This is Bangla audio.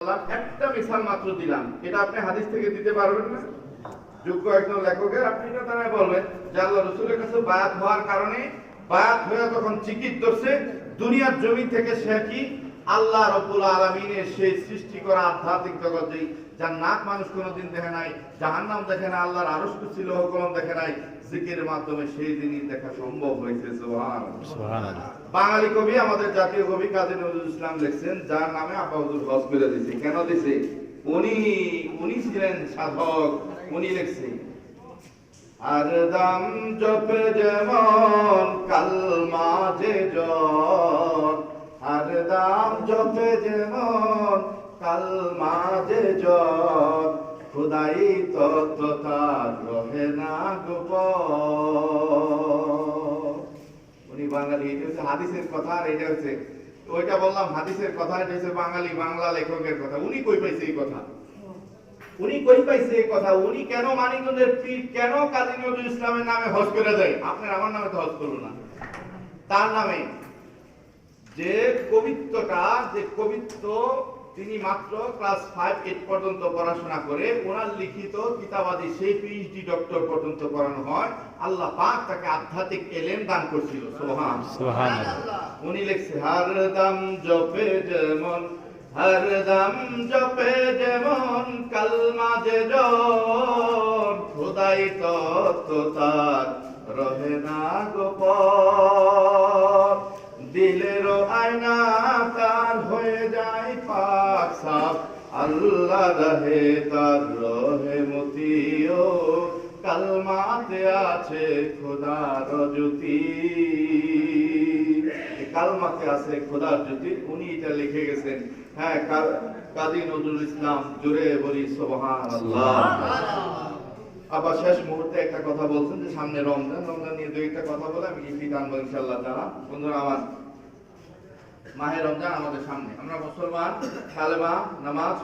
করলাম, একটা মিসাল মাত্র দিলাম, এটা আপনি হাদিস থেকে দিতে পারবেন না? যোগ্য একজন লেখকের আপনি এটা তারা বলবেন যে আল্লাহ রাসূলের কাছে বায়াত হওয়ার কারণে, বায়াত হয়ে তখন চিকিৎ ধরছে, দুনিয়ার জমি থেকে সে কি আল্লাহ রাব্বুল আলামিনের সেই সৃষ্টি করা আধ্যাত্মিক জগৎ, যেই জান্নাত মানুষ কোনোদিন দেখে নাই, জাহান্নাম দেখে না, আল্লাহর আরশ কুরসি কলম দেখে নাই, জিকিরের মাধ্যমে সেই জিনিস দেখা সম্ভব হয়েছে। সুবহানাল্লাহ। বাঙালি কবি, আমাদের জাতীয় কবি কাজী নজরুল ইসলাম লিখছেন, যার নামে আব্বা হুজুর হজ করে দিয়েছে। কেন দিয়েছে? উনি ছিলেন সাধক। উনি লিখছে, আর দাম জপে যেমন কালমা যে জন, আর দাম জপে যেমন কালমা যে জন, খুদাই তত্ত্ব তার রহে না গোপন। উনি বাঙালি। এটা হচ্ছে হাদিসের কথা, আর এটা হচ্ছে ওইটা বললাম হাদিসের কথা, এটা হচ্ছে বাঙালি বাংলা লেখকের কথা। উনি কই পাইছে এই কথা? উনি কই পাইছে এই কথা? উনি কেন মানিকগঞ্জের পীর, কেন কাজী নজরুল ইসলামের নামে হজ করে দেয়? আপনার আমার নামে তো হজ করলো না, তার নামে যে কবিত্বটা, যে কবিত্ব তিনি মাত্র ক্লাস 5-8 পর্যন্ত পড়াশোনা করে ওনার লিখিত কিতাবাদি সেই পিএইচডি ডক্টর পর্যন্ত পড়ানো হয়। আল্লাহ পাক তাকে আধ্যাত্মিক এলেম দান করেছিল। সুবহানাল্লাহ। উনি লিখছে, হরদম জপে যেমন, হরদম জপে যেমন কালমা যে জন, খোদাই তত্ত্ব তার রহে না গোপন, দিলের আয়না তার হয়ে যায় পাক সাফ, আল্লাহ রহে তার রহে মতিও, কালমাতে আছে খোদার জ্যোতি। কালমাতে আছে খোদার জ্যোতি। উনি এটা লিখে গেছেন। হ্যাঁ, কাজী নজরুল ইসলাম। জোরে বলি সুবহানাল্লাহ। আবার শেষ মুহূর্তে একটা কথা বলছেন যে সামনে রমজান, রমজান নিয়ে দুই একটা কথা বলে আমি কি টানবো ইনশাআল্লাহ তাআলা। বন্ধুরা আমার, মাহে রমজান আমাদের সামনে, আমরা মুসলমান, কালেমা নামাজ